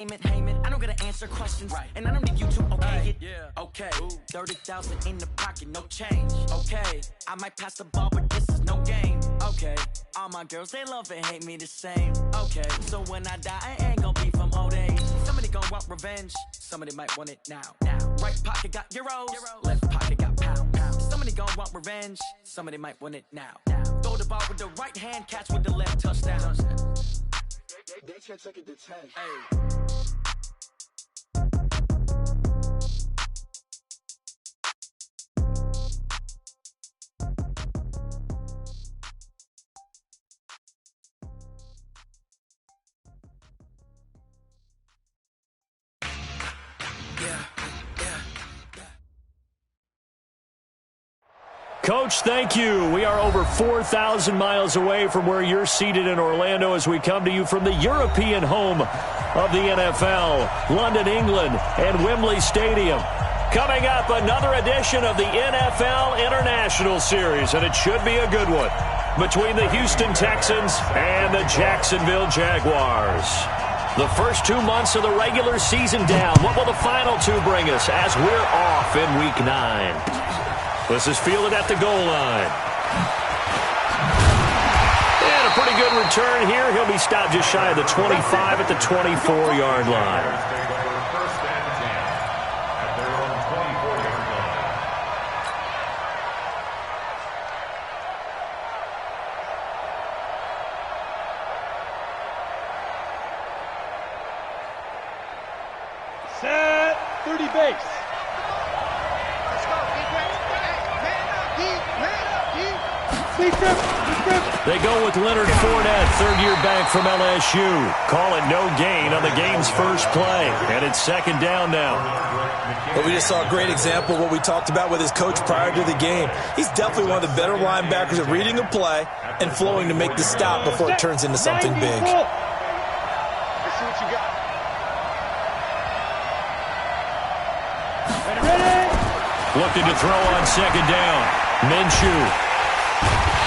I don't gotta answer questions, right. And I don't need you to okay it. Yeah. Okay, 30,000 in the pocket, no change. Okay, I might pass the ball, but this is no game. Okay, all my girls, they love and hate me the same. Okay, so when I die, I ain't gonna be from old age. Somebody gon' want revenge, somebody might want it now. Right pocket got euros, left pocket got pound. Somebody gon' want revenge, somebody might want it now. Throw the ball with the right hand, catch with the left, touchdown. They can't take it to 10. Hey. Coach, thank you. We are over 4,000 miles away from where you're seated in Orlando as we come to you from the European home of the NFL, London, England, and Wembley Stadium. Coming up, another edition of the NFL International Series, and it should be a good one, between the Houston Texans and the Jacksonville Jaguars. The first 2 months of the regular season down. What will the final two bring us as we're off in Week 9? This is fielded at the goal line. And a pretty good return here. He'll be stopped just shy of the 25 at the 24-yard line. Set 30 base. They go with Leonard Fournette, third-year back from LSU. Call it no gain on the game's first play. And it's second down now. Well, we just saw a great example of what we talked about with his coach prior to the game. He's definitely one of the better linebackers at reading a play and flowing to make the stop before it turns into something big. Let's see what you got. Ready? Looking to throw on second down. Minshew.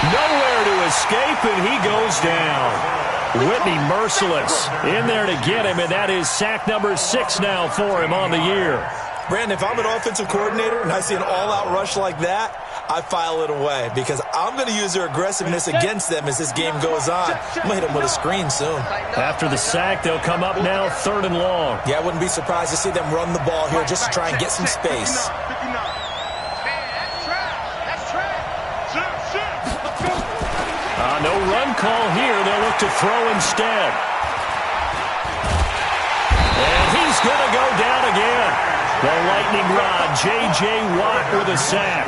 Nowhere to escape, and he goes down. Whitney merciless in there to get him, and that is sack number 6 now for him on the year. Brandon, if I'm an offensive coordinator and I see an all-out rush like that, I file it away because I'm going to use their aggressiveness against them as this game goes on. I'm going to hit them with a screen soon. After the sack, they'll come up now 3rd and long. Yeah, I wouldn't be surprised to see them run the ball here just to try and get some space. No run call here. They'll look to throw instead. And he's going to go down again. The lightning rod, J.J. Watt with a sack.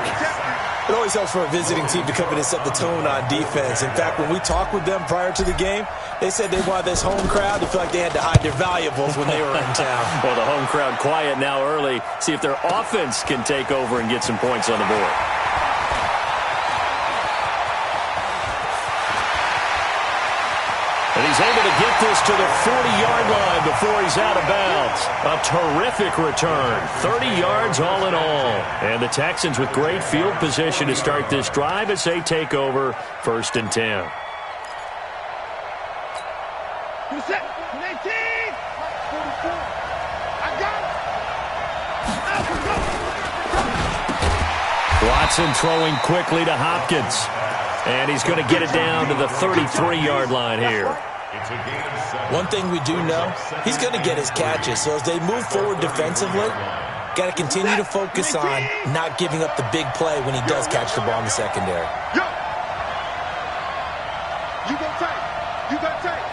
It always helps for a visiting team to come in and set the tone on defense. In fact, when we talked with them prior to the game, they said they wanted this home crowd to feel like they had to hide their valuables when they were in town. Well, the home crowd quiet now early. See if their offense can take over and get some points on the board. And he's able to get this to the 40-yard line before he's out of bounds. A terrific return. 30 yards all in all. And the Texans with great field position to start this drive as they take over 1st and 10. Watson throwing quickly to Hopkins. And he's going to get it down to the 33-yard line here. One thing we do know, he's going to get his catches. So as they move forward defensively, got to continue to focus on not giving up the big play when he does catch the ball in the secondary. You got tight. You got tight.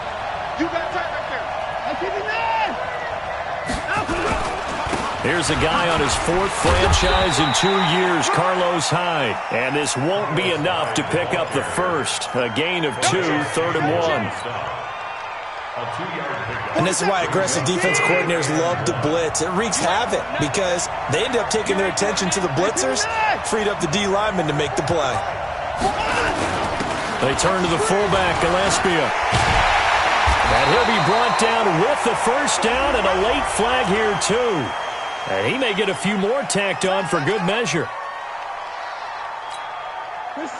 You got tight right there. Here's a guy on his 4th franchise in 2 years, Carlos Hyde. And this won't be enough to pick up the first. A gain of 2, 3rd and 1. And this is why aggressive defense coordinators love to blitz. It wreaks havoc because they end up taking their attention to the blitzers, freed up the D lineman to make the play. They turn to the fullback, Gillespie. And he'll be brought down with the first down and a late flag here, too. And he may get a few more tacked on for good measure.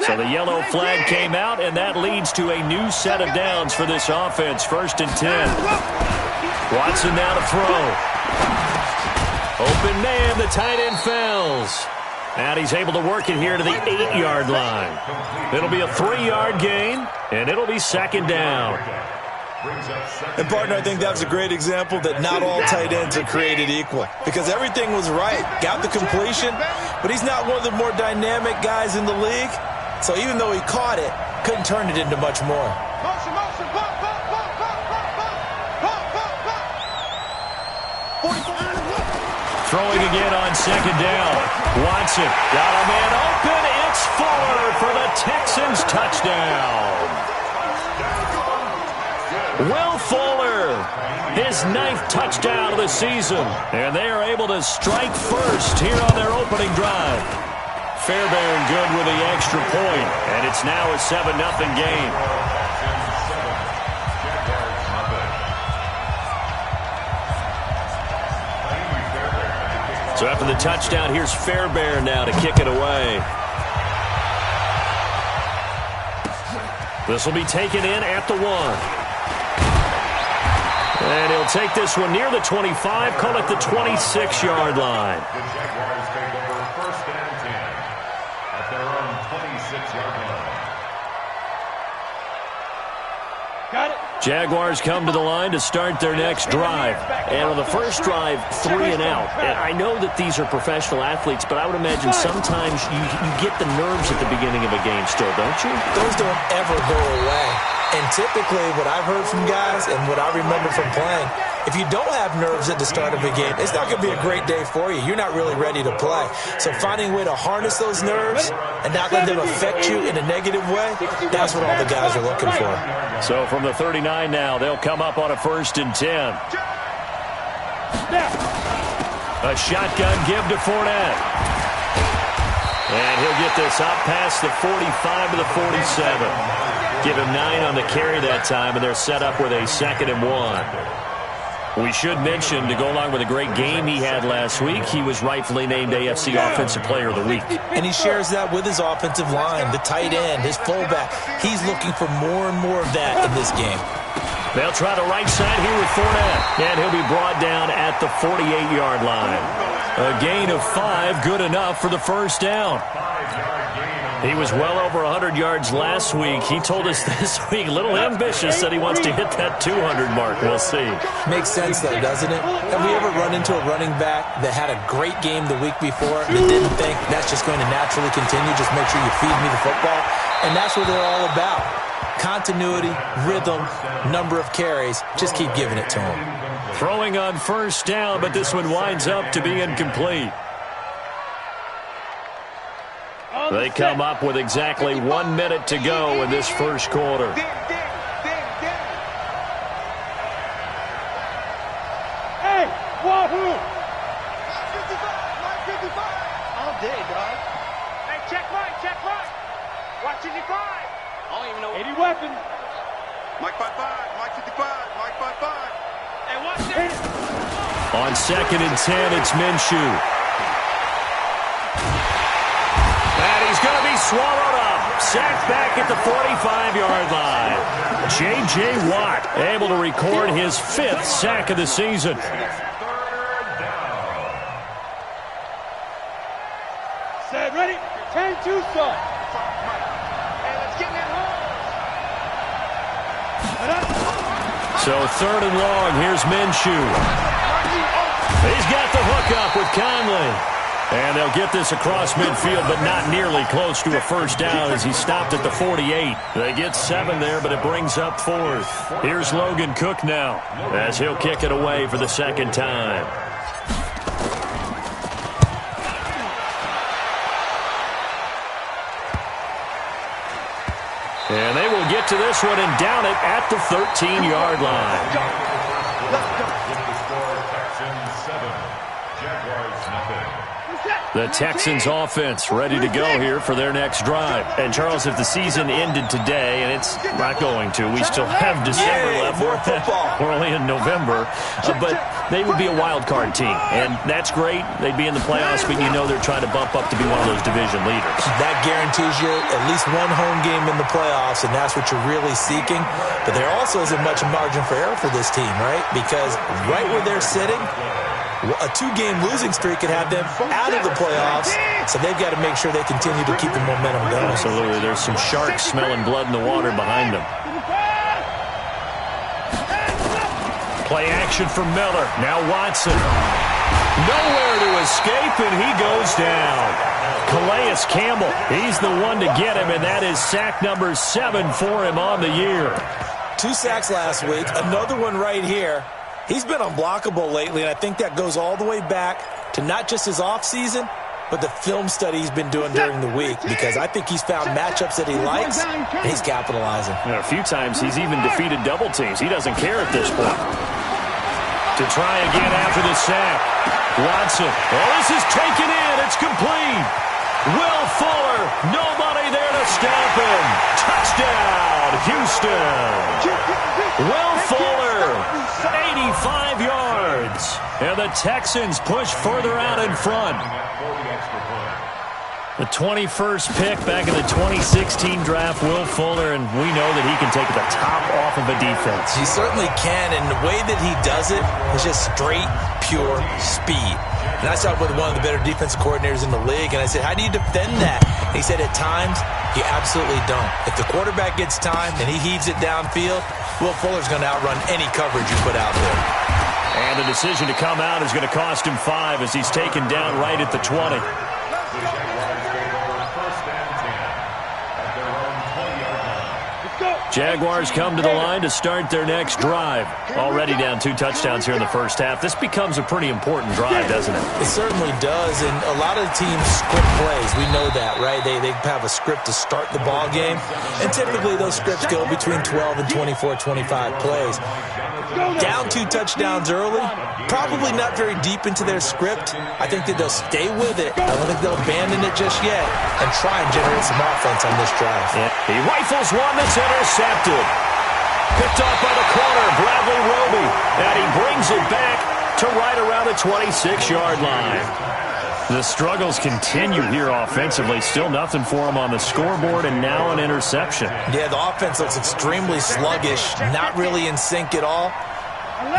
So the yellow flag came out, and that leads to a new set of downs for this offense. 1st and 10. Watson now to throw. Open man, the tight end fells. And he's able to work it here to the 8-yard line. It'll be a 3-yard gain, and it'll be second down. And, partner, I think that was a great example that not all tight ends are created equal, because everything was right. Got the completion, but he's not one of the more dynamic guys in the league. So even though he caught it, couldn't turn it into much more. Throwing again on second down. Watson got a man open. It's Fuller for the Texans touchdown. Will Fuller, his 9th touchdown of the season. And they are able to strike first here on their opening drive. Fairbairn good with the extra point. And it's now a 7-0 game. So after the touchdown, here's Fairbairn now to kick it away. This will be taken in at the 1. And he'll take this one near the 25, call it the 26-yard line. The Jaguars take over 1st and 10 at their own 26-yard line. Got it. Jaguars come to the line to start their next drive. And on the first drive, 3 and out. And I know that these are professional athletes, but I would imagine sometimes you get the nerves at the beginning of a game still, don't you? Those don't ever go away. And typically what I've heard from guys and what I remember from playing, if you don't have nerves at the start of a game, it's not going to be a great day for you. You're not really ready to play. So finding a way to harness those nerves and not let them affect you in a negative way, that's what all the guys are looking for. So from the 39 now, they'll come up on a 1st and 10. A shotgun give to Fournette. And he'll get this up past the 45 to the 47. Give him 9 on the carry that time, and they're set up with a 2nd and 1. We should mention, to go along with a great game he had last week, he was rightfully named AFC Offensive Player of the Week. And he shares that with his offensive line, the tight end, his fullback. He's looking for more and more of that in this game. They'll try the right side here with Fournette, and he'll be brought down at the 48-yard line. A gain of 5, good enough for the first down. He was well over 100 yards last week. He told us this week, a little ambitious, said he wants to hit that 200 mark. We'll see. Makes sense, though, doesn't it? Have we ever run into a running back that had a great game the week before that didn't think that's just going to naturally continue? Just make sure you feed me the football. And that's what they're all about. Continuity, rhythm, number of carries. Just keep giving it to him. Throwing on first down, but this one winds up to be incomplete. They come up with exactly 1 minute to go in this first quarter. Hey, wahoo! 955. All day, dog. Hey, check right. Watch 55. I don't even know. 80 weapons. Mike 55, Mike 55, Mike 55. Hey, watch this. On 2nd and 10, it's Minshew. And he's going to be swallowed up. Sacked back at the 45-yard line. J.J. Watt able to record his 5th sack of the season. Set, ready? 10-2, son. Hey, let's get in that hole. So 3rd and long, here's Minshew. He's got the hookup with Conley. And they'll get this across midfield, but not nearly close to a first down as he stopped at the 48. They get 7 there, but it brings up 4th. Here's Logan Cook now as he'll kick it away for the 2nd time. And they will get to this one and down it at the 13-yard line. With the score, Texans 7, Jaguars nothing. The Texans offense ready to go here for their next drive. And, Charles, if the season ended today, and it's not going to, we still have December left. More football. We're only in November. But they would be a wild card team. And that's great. They'd be in the playoffs, but you know they're trying to bump up to be one of those division leaders. That guarantees you at least one home game in the playoffs, and that's what you're really seeking. But there also isn't much margin for error for this team, right? Because right where they're sitting, a 2-game losing streak could have them out of the playoffs, so they've got to make sure they continue to keep the momentum going. Absolutely. There's some sharks smelling blood in the water behind them. Play action for Miller. Now Watson. Nowhere to escape, and he goes down. Calais Campbell, he's the one to get him, and that is sack number 7 for him on the year. 2 sacks last week, another one right here. He's been unblockable lately, and I think that goes all the way back to not just his offseason, but the film study he's been doing during the week, because I think he's found matchups that he likes, and he's capitalizing. You know, a few times he's even defeated double teams. He doesn't care at this point. To try again after the sack. Watson. Oh, this is taken in. It's complete. Will Fuller. Nobody there to stop him. Touchdown, Houston. Will Fuller. 85 yards. And the Texans push further out in front. The 21st pick back in the 2016 draft, Will Fuller, and we know that he can take the top off of a defense. He certainly can, and the way that he does it is just straight, pure speed. And I talked with one of the better defensive coordinators in the league, and I said, how do you defend that? And he said, at times, you absolutely don't. If the quarterback gets time and he heaves it downfield, Will Fuller's going to outrun any coverage you put out there. And the decision to come out is going to cost him 5 as he's taken down right at the 20. Jaguars come to the line to start their next drive. Already down 2 touchdowns here in the first half. This becomes a pretty important drive, doesn't it? It certainly does, and a lot of the teams script plays. We know that, right? They have a script to start the ball game, and typically those scripts go between 12 and 24, 25 plays. Down 2 touchdowns early, probably not very deep into their script. I think that they'll stay with it. I don't think they'll abandon it just yet and try and generate some offense on this drive. Yeah. He rifles one that's intercepted. Picked off by the corner, Bradley Roby. And he brings it back to right around the 26-yard line. The struggles continue here offensively. Still nothing for him on the scoreboard, and now an interception. Yeah, the offense looks extremely sluggish, not really in sync at all.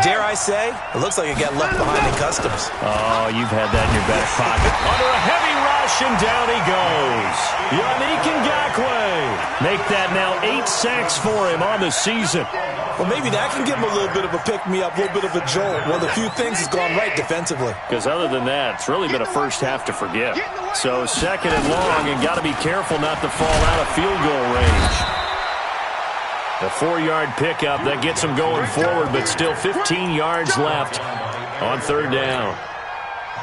Dare I say, it looks like it got left behind in customs. Oh, you've had that in your back pocket. Under a heavy rush, and down he goes. Yannick Ngakoue. Make that now 8 sacks for him on the season. Well, maybe that can give him a little bit of a pick-me-up, a little bit of a jolt. One of the few things has gone right defensively. Because other than that, it's really been a first half to forget. So 2nd and long, and got to be careful not to fall out of field goal range. The 4-yard pickup, that gets him going forward, but still 15 yards left on 3rd down.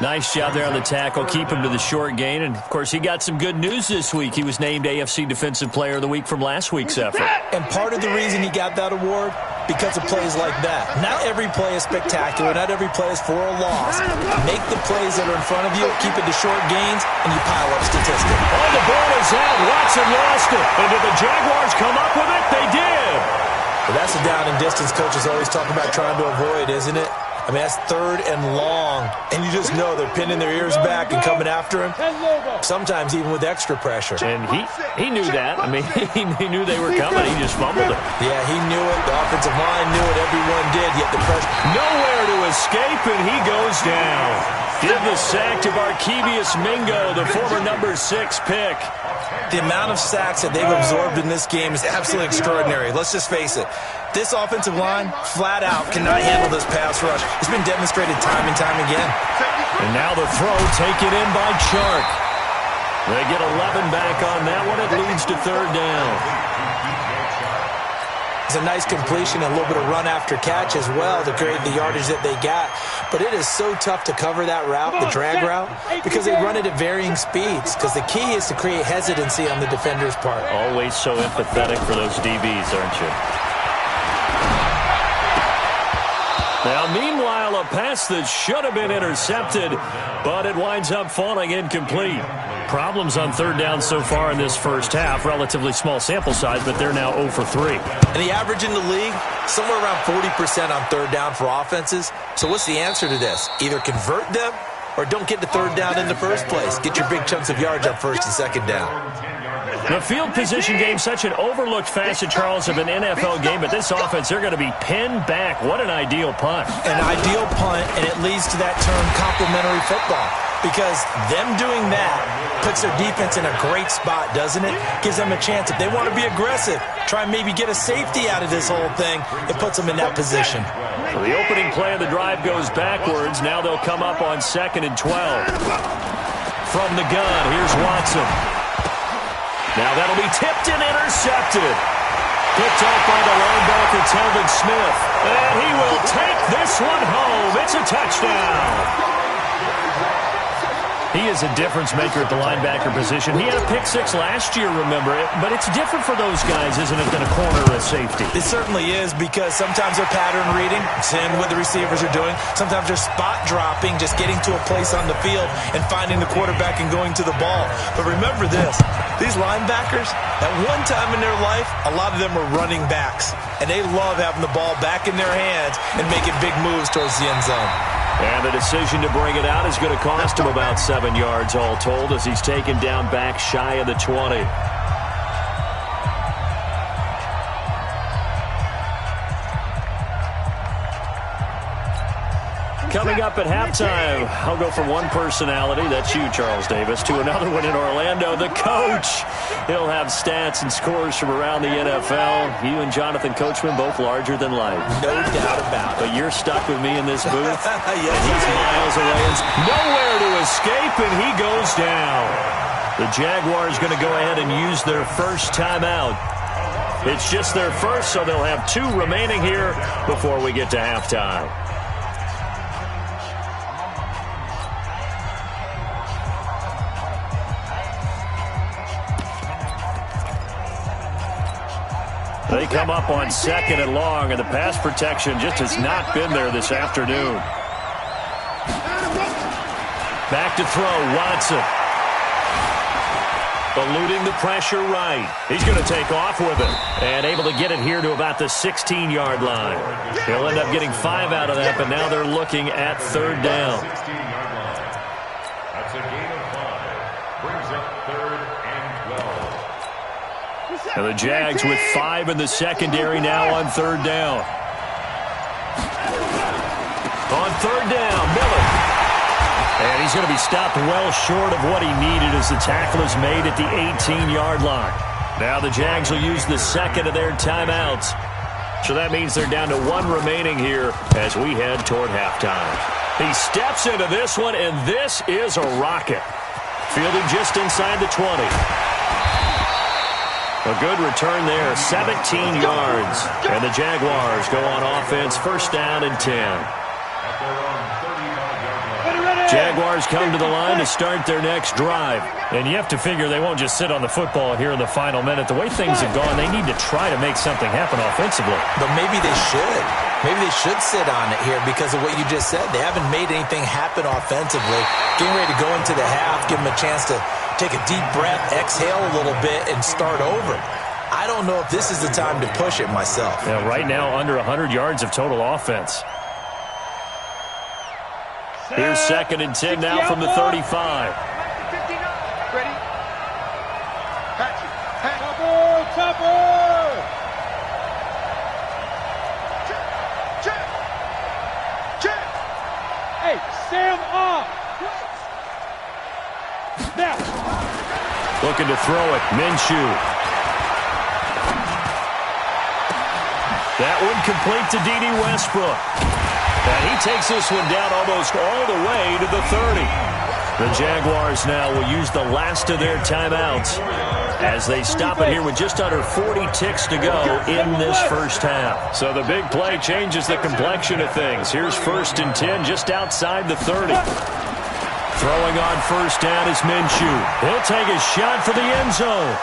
Nice job there on the tackle. Keep him to the short gain. And, of course, he got some good news this week. He was named AFC Defensive Player of the Week from last week's effort. And part of the reason he got that award, because of plays like that. Not every play is spectacular. Not every play is for a loss. Make the plays that are in front of you, keep it to short gains, and you pile up statistics. Oh, the ball is out. Watson lost it. And did the Jaguars come up with it? They did. Well, that's the down and distance coaches always talk about trying to avoid, isn't it? I mean, that's 3rd and long, and you just know they're pinning their ears back and coming after him, sometimes even with extra pressure. And he knew that. I mean, he knew they were coming. He just fumbled it. Yeah, he knew it. The offensive line knew it. Everyone did, yet the pressure. Nowhere to escape, and he goes down. Did the sack to Barkevious Mingo, the former number 6 pick. The amount of sacks that they've absorbed in this game is absolutely extraordinary. Let's just face it. This offensive line, flat out, cannot handle this pass rush. It's been demonstrated time and time again. And now the throw taken in by Chark. They get 11 back on that one. It leads to 3rd down. It's a nice completion, a little bit of run after catch as well to create the yardage that they got. But it is so tough to cover that route, the drag route, because they run it at varying speeds. Because the key is to create hesitancy on the defender's part. Always so empathetic for those DBs, aren't you? Now, meanwhile, Well, a pass that should have been intercepted, but it winds up falling incomplete. Problems on third down so far in this first half. Relatively small sample size, but they're now 0 for 3. And the average in the league, somewhere around 40% on third down for offenses. So what's the answer to this? Either convert them or don't get to third down in the first place. Get your big chunks of yards on first and second down. The field position game, such an overlooked facet, Charles, of an NFL game, but this offense, they're going to be pinned back. What an ideal punt. An ideal punt, and it leads to that term complementary football, because them doing that puts their defense in a great spot, doesn't it? Gives them a chance. If they want to be aggressive, try and maybe get a safety out of this whole thing, it puts them in that position. So the opening play of the drive goes backwards. Now they'll come up on 2nd and 12. From the gun, here's Watson. Now that'll be tipped and intercepted. Picked up by the linebacker, Telvin Smith. And he will take this one home. It's a touchdown. He is a difference maker at the linebacker position. He had a pick six last year, remember it, but it's different for those guys, isn't it, than a corner or a safety? It certainly is, because sometimes they're pattern reading, seeing what the receivers are doing. Sometimes they're spot dropping, just getting to a place on the field and finding the quarterback and going to the ball. But remember this, these linebackers, at one time in their life, a lot of them were running backs, and they love having the ball back in their hands and making big moves towards the end zone. And the decision to bring it out is going to cost him about 7 yards all told, as he's taken down back shy of the 20. Coming up at halftime, I'll go from one personality, that's you, Charles Davis, to another one in Orlando, the coach. He'll have stats and scores from around the NFL. You and Jonathan Coachman, both larger than life. No doubt about it. But you're stuck with me in this booth. Yes, and he's miles away. And nowhere to escape, and he goes down. The Jaguars going to go ahead and use their first timeout. It's just their first, so they'll have 2 remaining here before we get to halftime. They come up on 2nd and long, and the pass protection just has not been there this afternoon. Back to throw, Watson. Eluding the pressure right. He's going to take off with it, and able to get it here to about the 16-yard line. He'll end up getting 5 out of that, but now they're looking at 3rd down. That's a gain of 5. Brings up 3rd and 12. And the Jags with 5 in the secondary now on 3rd down. On 3rd down, Miller. And he's going to be stopped well short of what he needed as the tackle is made at the 18-yard line. Now the Jags will use the 2nd of their timeouts. So that means they're down to 1 remaining here as we head toward halftime. He steps into this one, and this is a rocket. Fielding just inside the 20. A good return there, 17 yards. And the Jaguars go on offense, 1st down and 10. Jaguars come to the line to start their next drive. And you have to figure they won't just sit on the football here in the final minute. The way things have gone, they need to try to make something happen offensively. But maybe they should. Maybe they should sit on it here because of what you just said. They haven't made anything happen offensively. Getting ready to go into the half, give them a chance to take a deep breath, exhale a little bit, and start over. I don't know if this is the time to push it myself. Yeah, right now, under 100 yards of total offense. Here's 2nd and 10 now from the 35. Ready? Patch it. Topper! Check! Hey, Sam off! Now! Looking to throw it, Minshew. That one complete to D.D. Westbrook. And he takes this one down almost all the way to the 30. The Jaguars now will use the last of their timeouts as they stop it here with just under 40 ticks to go in this first half. So the big play changes the complexion of things. Here's 1st and 10 just outside the 30. Throwing on 1st down is Minshew. He'll take a shot for the end zone.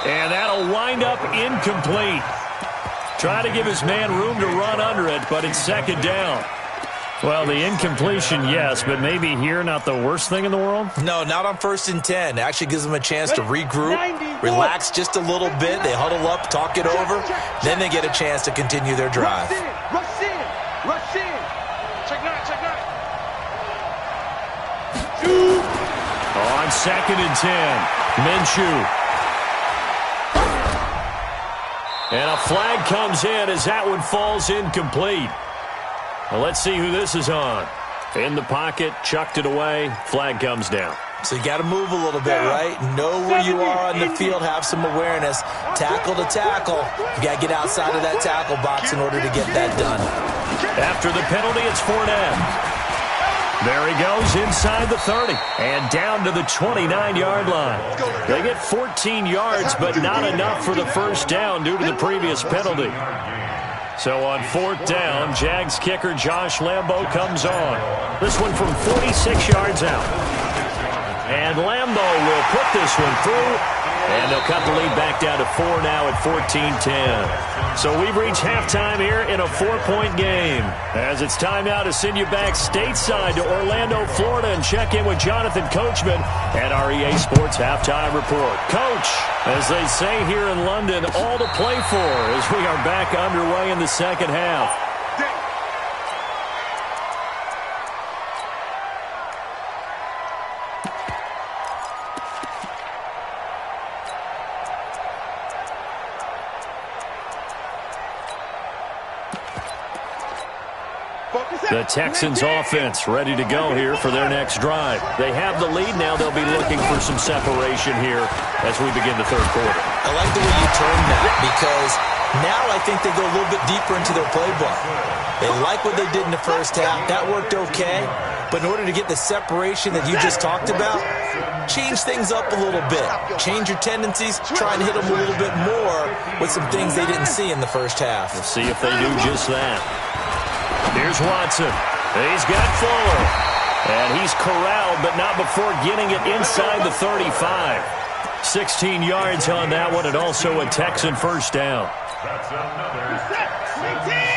And that'll wind up incomplete. Try to give his man room to run under it, but it's 2nd down. Well, the incompletion, yes, but maybe here not the worst thing in the world? No, not on 1st and 10. It actually gives them a chance to regroup, relax just a little bit. They huddle up, talk it over. Then they get a chance to continue their drive. Rush in. Check nine. On 2nd and 10, Minshew. And a flag comes in as that one falls incomplete. Well, let's see who this is on. In the pocket, chucked it away, flag comes down. So you got to move a little bit, right? Know where you are on the field, have some awareness. Tackle to tackle. You got to get outside of that tackle box in order to get that done. After the penalty, it's Fournette. There he goes inside the 30 and down to the 29-yard line. They get 14 yards, but not enough for the first down due to the previous penalty. So on 4th down, Jags kicker Josh Lambo comes on. This one from 46 yards out. And Lambo will put this one through, and they'll cut the lead back down to 4 now at 14-10. So we've reached halftime here in a 4-point game. As it's time now to send you back stateside to Orlando, Florida, and check in with Jonathan Coachman at our EA Sports Halftime Report. Coach, as they say here in London, all to play for as we are back underway in the second half. The Texans offense ready to go here for their next drive. They have the lead now. They'll be looking for some separation here as we begin the third quarter. I like the way you termed that because now I think they go a little bit deeper into their playbook. They like what they did in the first half. That worked okay. But in order to get the separation that you just talked about, change things up a little bit. Change your tendencies. Try and hit them a little bit more with some things they didn't see in the first half. We'll see if they do just that. Here's Watson. He's got Fuller. And he's corralled, but not before getting it inside the 35. 16 yards on that one, and also a Texan first down.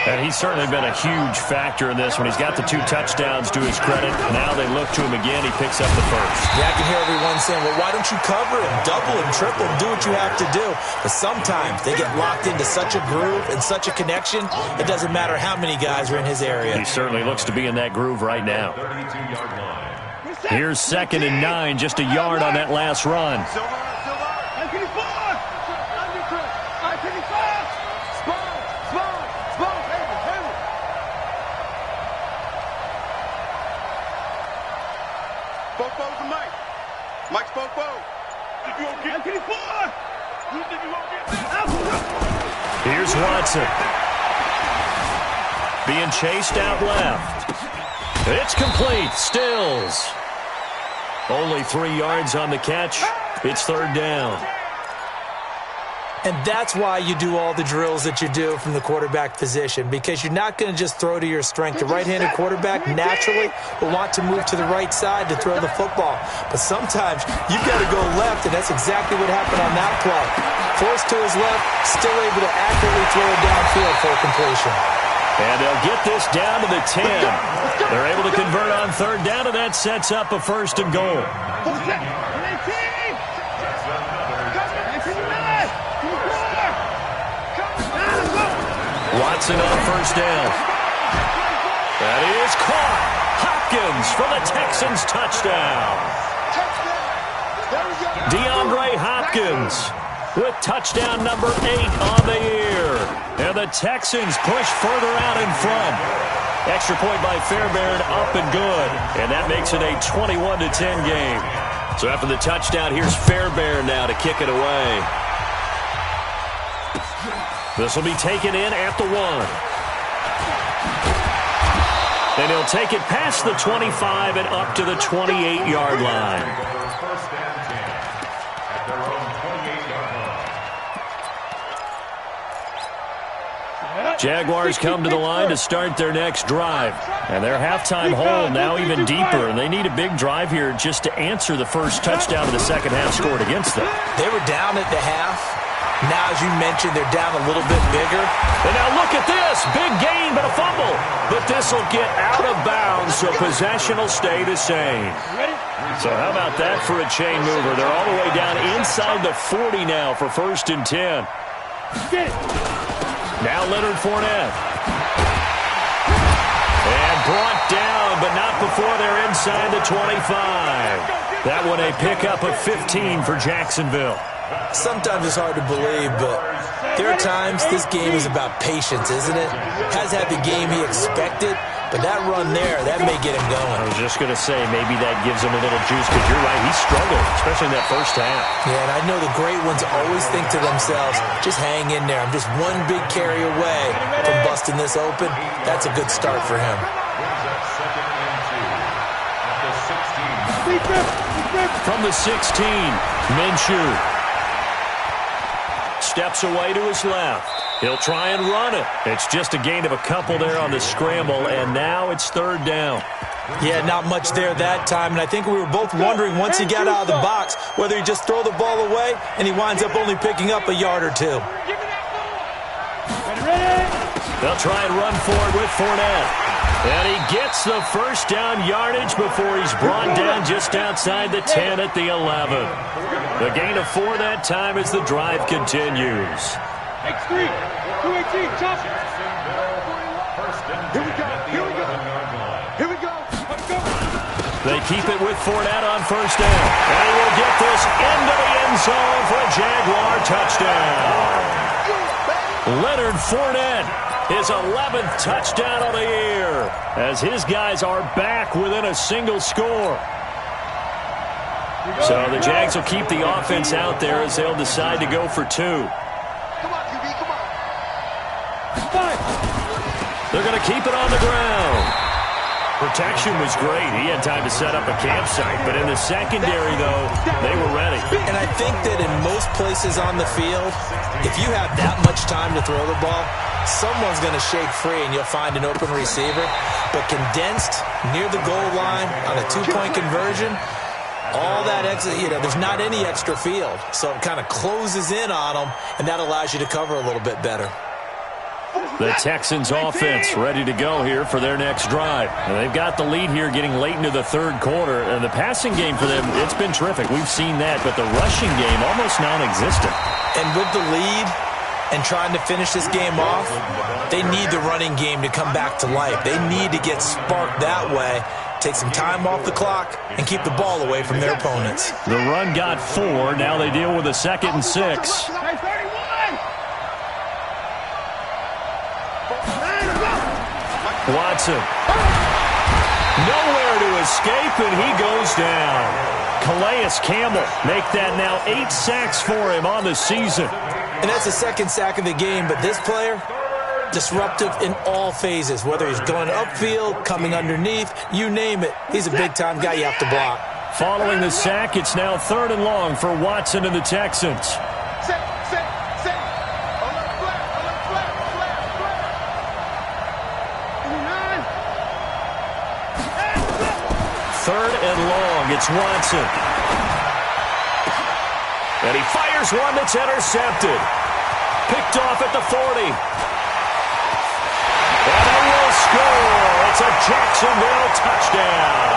And he's certainly been a huge factor in this one. He's got the 2 touchdowns to his credit. Now they look to him again. He picks up the first. Yeah, I can hear everyone saying, well, why don't you cover him, double him, triple him, do what you have to do. But sometimes they get locked into such a groove and such a connection, it doesn't matter how many guys are in his area. He certainly looks to be in that groove right now. Here's 2nd and 9, just a yard on that last run. Mike's Popo. Here's Watson. Being chased out left. It's complete. Stills. Only 3 yards on the catch. It's 3rd down. And that's why you do all the drills that you do from the quarterback position, because you're not going to just throw to your strength. The right-handed quarterback naturally will want to move to the right side to throw the football. But sometimes you've got to go left, and that's exactly what happened on that play. Forced to his left, still able to accurately throw it downfield for completion. And they'll get this down to the 10. They're able to convert on 3rd down, and that sets up a 1st and goal. Watson on 1st down. That is caught. Hopkins for the Texans touchdown. DeAndre Hopkins with touchdown number 8 on the year. And the Texans push further out in front. Extra point by Fairbairn, up and good. And that makes it a 21-10 game. So after the touchdown, here's Fairbairn now to kick it away. This will be taken in at the 1. And he'll take it past the 25 and up to the 28-yard line. Jaguars come to the line to start their next drive. And their halftime hole now even deeper. And they need a big drive here just to answer the first touchdown of the second half scored against them. They were down at the half. Now, as you mentioned, they're down a little bit bigger. And now look at this. Big gain, but a fumble. But this will get out of bounds, so possession will stay the same. So how about that for a chain mover? They're all the way down inside the 40 now for 1st and 10. Now Leonard Fournette. And brought down, but not before they're inside the 25. That one a pickup of 15 for Jacksonville. Sometimes it's hard to believe, but there are times this game is about patience, isn't it? Has had the game he expected, but that run there, that may get him going. I was just going to say, maybe that gives him a little juice, because you're right, he struggled, especially in that first half. Yeah, and I know the great ones always think to themselves, just hang in there. I'm just one big carry away from busting this open. That's a good start for him. From the 16, Minshew steps away to his left. He'll try and run it. It's just a gain of a couple there on the scramble, and now it's 3rd down. Yeah, not much there that time, and I think we were both wondering once he got out of the box whether he just throw the ball away and he winds up only picking up a yard or two. They'll try and run forward with Fournette. And he gets the 1st down yardage before he's brought down just outside the 10 at the 11. The gain of 4 that time as the drive continues. X3, 218, chop it. Here we go, here we go. Here we go, let's go. They keep it with Fournette on 1st down. And he will get this into the end zone for a Jaguar touchdown. Leonard Fournette, his 11th touchdown of the year, as his guys are back within a single score. So the Jags will keep the offense out there as they'll decide to go for 2. Come on, QB, come on. They're going to keep it on the ground. Protection was great. He had time to set up a campsite, but in the secondary, though, they were ready. And I think that in most places on the field, if you have that much time to throw the ball, someone's going to shake free and you'll find an open receiver. But condensed near the goal line on a 2-point conversion, all that extra, there's not any extra field. So it kind of closes in on them, and that allows you to cover a little bit better. The Texans offense ready to go here for their next drive. And they've got the lead here getting late into the 3rd quarter. And the passing game for them, it's been terrific. We've seen that. But the rushing game, almost non-existent. And with the lead and trying to finish this game off, they need the running game to come back to life. They need to get sparked that way, take some time off the clock, and keep the ball away from their opponents. The run got 4. Now they deal with a 2nd and 6. Watson. Nowhere to escape, and he goes down. Calais Campbell make that now 8 sacks for him on the season. And that's the 2nd sack of the game, but this player, disruptive in all phases, whether he's going upfield, coming underneath, you name it. He's a big-time guy you have to block. Following the sack, it's now 3rd and long for Watson and the Texans. Third and long, it's Watson. And he fires one that's intercepted. Picked off at the 40. And they will score. It's a Jacksonville touchdown.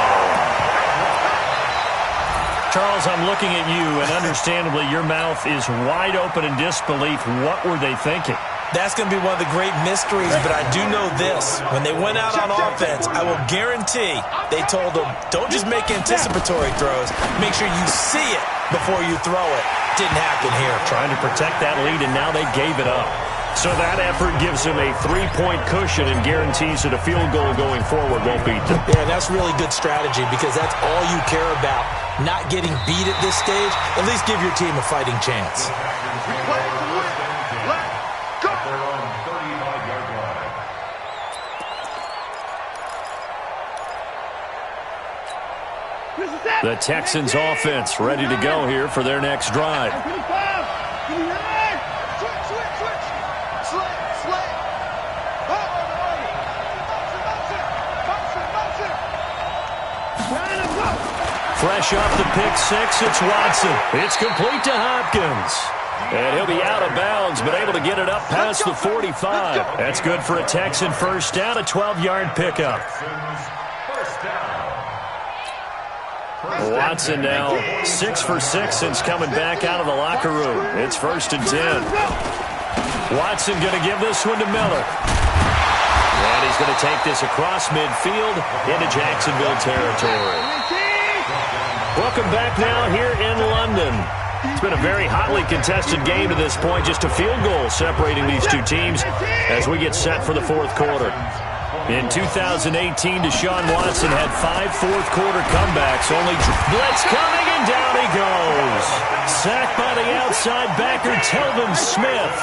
Charles, I'm looking at you, and understandably your mouth is wide open in disbelief. What were they thinking? That's going to be one of the great mysteries, but I do know this. When they went out on offense, I will guarantee they told them, don't just make anticipatory throws. Make sure you see it before you throw it. Didn't happen here. Trying to protect that lead, and now they gave it up. So that effort gives them a 3-point cushion and guarantees that a field goal going forward won't beat them. Yeah, that's really good strategy because that's all you care about. Not getting beat at this stage. At least give your team a fighting chance. The Texans offense ready to go here for their next drive. Fresh off the pick 6, it's Watson. It's complete to Hopkins. And he'll be out of bounds, but able to get it up past the 45. That's good for a Texan first down, a 12-yard pickup. Watson now 6 for 6 since coming back out of the locker room. It's 1st and 10. Watson going to give this one to Miller. And he's going to take this across midfield into Jacksonville territory. Welcome back now here in London. It's been a very hotly contested game to this point. Just a field goal separating these two teams as we get set for the fourth quarter. In 2018, Deshaun Watson had 5 fourth-quarter comebacks. Only blitz coming, and down he goes. Sacked by the outside backer, Telvin Smith.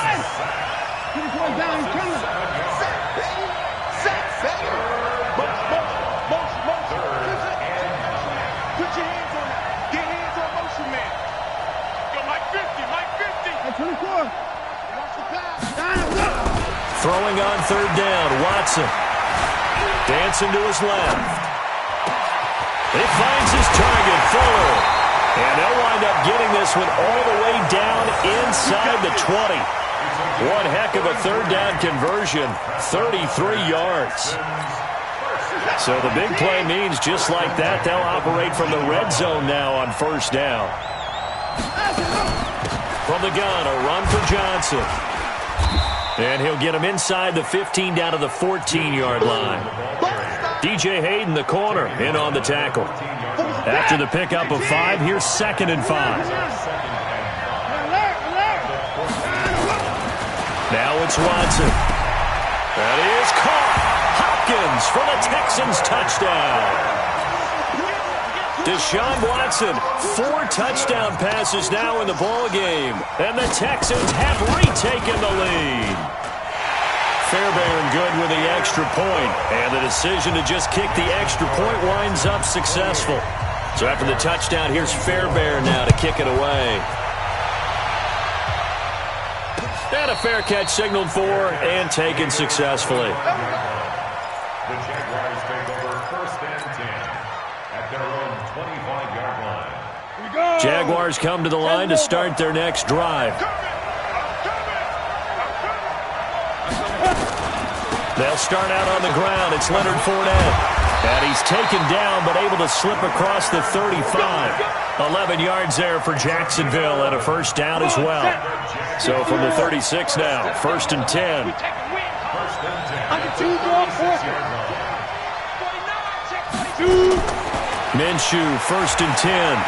Throwing on third down, Watson. Dancing to his left. He finds his target, Fuller. And they'll wind up getting this one all the way down inside the 20. One heck of a third down conversion, 33 yards. So the big play means just like that, they'll operate from the red zone now on first down. From the gun, a run for Johnson. And he'll get him inside the 15 down to the 14-yard line. DJ Hayden, the corner, in on the tackle. After the pickup of 5, here's 2nd and 5. Now it's Watson. That is caught. Hopkins for the Texans touchdown. Deshaun Watson, 4 touchdown passes now in the ballgame, and the Texans have retaken the lead. Fairbairn good with the extra point, and the decision to just kick the extra point winds up successful. So after the touchdown, here's Fairbairn now to kick it away. And a fair catch signaled for and taken successfully. The Jaguars take over 1st and 10 at their own 25-yard line. Jaguars come to the line to start their next drive. They'll start out on the ground. It's Leonard Fournette. And he's taken down but able to slip across the 35. 11 yards there for Jacksonville and a first down as well. So from the 36 now, 1st and 10. Minshew, 1st and 10.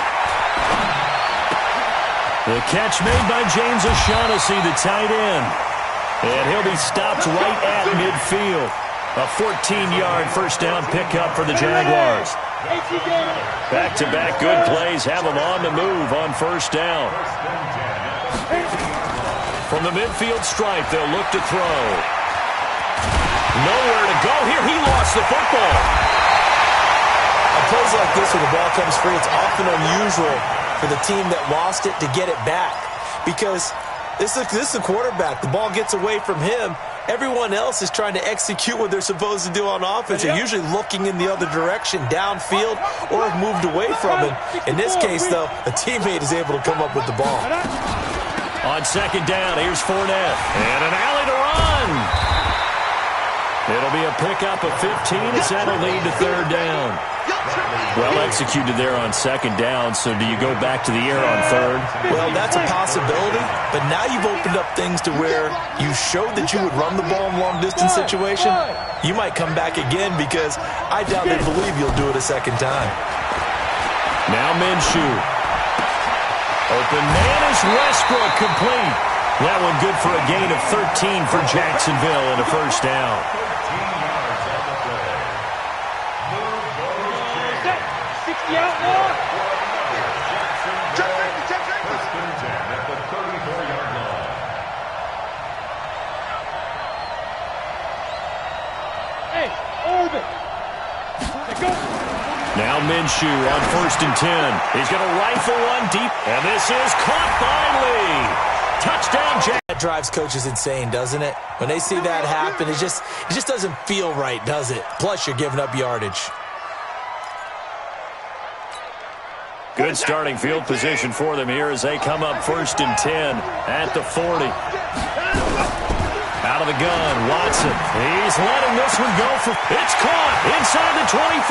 The catch made by James O'Shaughnessy, the tight end. And he'll be stopped right at midfield. A 14-yard first down pickup for the Jaguars. Back-to-back good plays have them on the move on first down. From the midfield stripe, they'll look to throw. Nowhere to go here. He lost the football. On plays like this where the ball comes free, it's often unusual for the team that lost it to get it back. Because this is the quarterback. The ball gets away from him. Everyone else is trying to execute what they're supposed to do on offense. They're usually looking in the other direction, downfield, or have moved away from him. In this case, though, a teammate is able to come up with the ball. On second down, here's Fournette. And an alley to run. It'll be a pickup of 15 as that'll lead to third down. Well executed there on second down, so do you go back to the air on third? Well, that's a possibility, but now you've opened up things to where you showed that you would run the ball in a long-distance situation. You might come back again because I doubt they believe you'll do it a second time. Now Minshew. Open man is Westbrook, complete. That one good for a gain of 13 for Jacksonville and a first down. 60 out more. First and 10 at the 34-yard line. Hey, orbit. Go. Now Minshew on 1st and 10. He's going to rifle one deep, and this is caught by Lee. Touchdown, Jack. That drives coaches insane, doesn't it? When they see that happen, it just doesn't feel right, does it? Plus, you're giving up yardage. Good starting field position for them here as they come up 1st and 10 at the 40. Out of the gun, Watson. He's letting this one go for... It's caught inside the 25.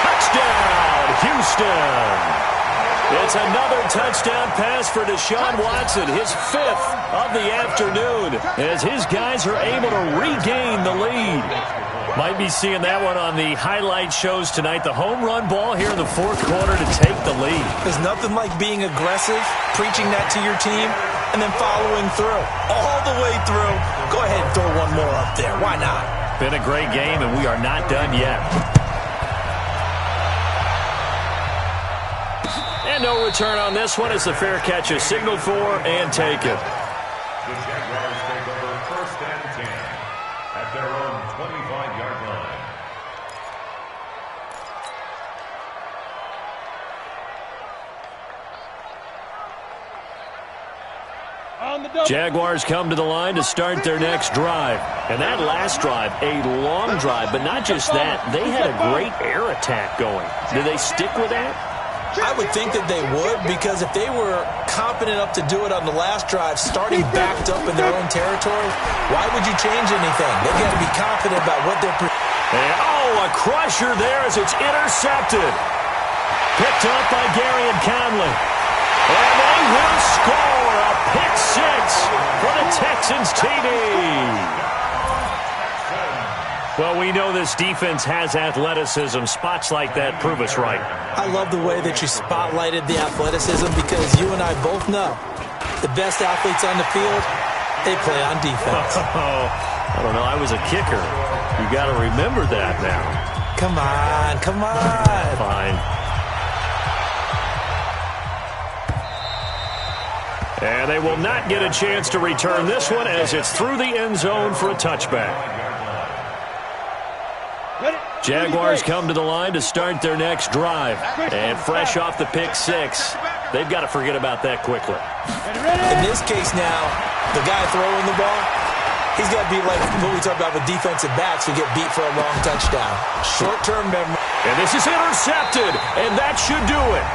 Touchdown, Houston. It's another touchdown pass for Deshaun Watson, his 5th of the afternoon, as his guys are able to regain the lead. Might be seeing that one on the highlight shows tonight. The home run ball here in the 4th quarter to take the lead. There's nothing like being aggressive, preaching that to your team, and then following through. All the way through. Go ahead and throw one more up there. Why not? Been a great game, and we are not done yet. And no return on this one as the fair catch is signaled for and taken. The Jaguars take over 1st and 10 at their own 25-yard line. Jaguars come to the line to start their next drive. And that last drive, a long drive, but not just that. They had a great air attack going. Do they stick with that? I would think that they would, because if they were confident enough to do it on the last drive, starting backed up in their own territory, why would you change anything? They've got to be confident about what they're... a crusher there as it's intercepted. Picked up by Gary and Conley. And they will score a pick 6 for the Texans TD. Well, we know this defense has athleticism. Spots like that prove us right. I love the way that you spotlighted the athleticism, because you and I both know the best athletes on the field, they play on defense. I don't know. I was a kicker. You got to remember that now. Come on, come on. Fine. And they will not get a chance to return this one as it's through the end zone for a touchback. Jaguars come to the line to start their next drive. And fresh off the pick 6, they've got to forget about that quickly. In this case now, the guy throwing the ball, he's got to be like what we talk about with defensive backs who get beat for a long touchdown. Short-term memory. And this is intercepted, and that should do it.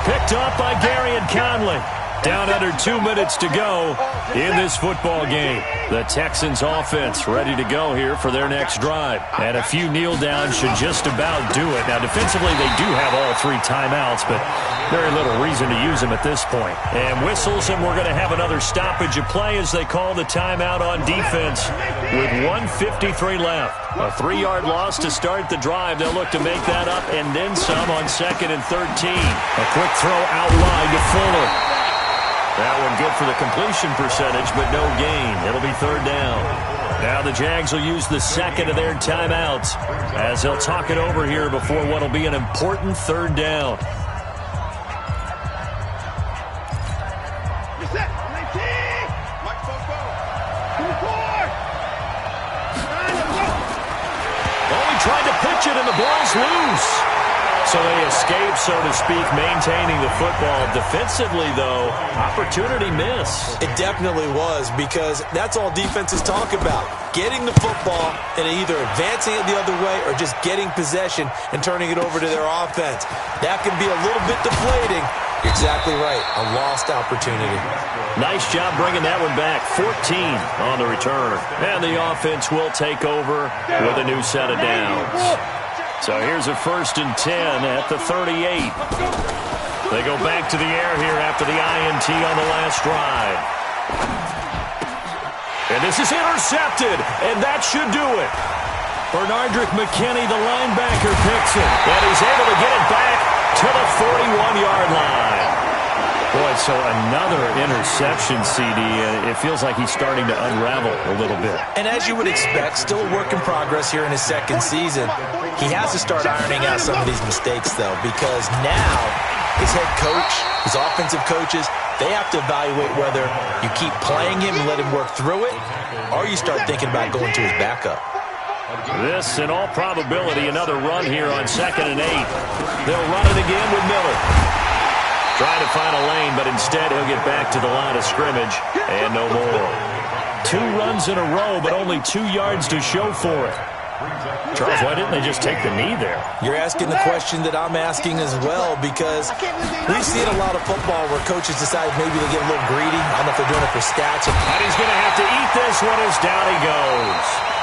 Picked up by Gary and Conley. Down under 2 minutes to go in this football game. The Texans offense ready to go here for their next drive. And a few kneel downs should just about do it. Now, defensively, they do have all 3 timeouts, but very little reason to use them at this point. And whistles, and we're going to have another stoppage of play as they call the timeout on defense with 1:53 left. A 3-yard loss to start the drive. They'll look to make that up and then some on 2nd and 13. A quick throw out wide to Fuller. That one good for the completion percentage, but no gain. It'll be 3rd down. Now the Jags will use the 2nd of their timeouts as they'll talk it over here before what will be an important 3rd down. Tried to pitch it, and the ball's loose. So they escape, so to speak, maintaining the football. Defensively, though, opportunity miss. It definitely was, because that's all defenses talk about. Getting the football and either advancing it the other way or just getting possession and turning it over to their offense. That can be a little bit deflating. You're exactly right. A lost opportunity. Nice job bringing that one back. 14 on the return. And the offense will take over with a new set of downs. So here's a 1st and 10 at the 38. They go back to the air here after the INT on the last drive. And this is intercepted, and that should do it. Bernardrick McKinney, the linebacker, picks it. And he's able to get it back to the 41-yard line. Boy, so another interception, CD. It feels like he's starting to unravel a little bit. And as you would expect, still a work in progress here in his 2nd season. He has to start ironing out some of these mistakes, though, because now his head coach, his offensive coaches, they have to evaluate whether you keep playing him and let him work through it, or you start thinking about going to his backup. This, in all probability, another run here on 2nd and 8. They'll run it again with Miller. Trying to find a lane, but instead he'll get back to the line of scrimmage, and no more. 2 runs in a row, but only 2 yards to show for it. Charles, why didn't they just take the knee there? You're asking the question that I'm asking as well, because we've seen a lot of football where coaches decide maybe they get a little greedy. I don't know if they're doing it for stats. And he's going to have to eat this one as down he goes.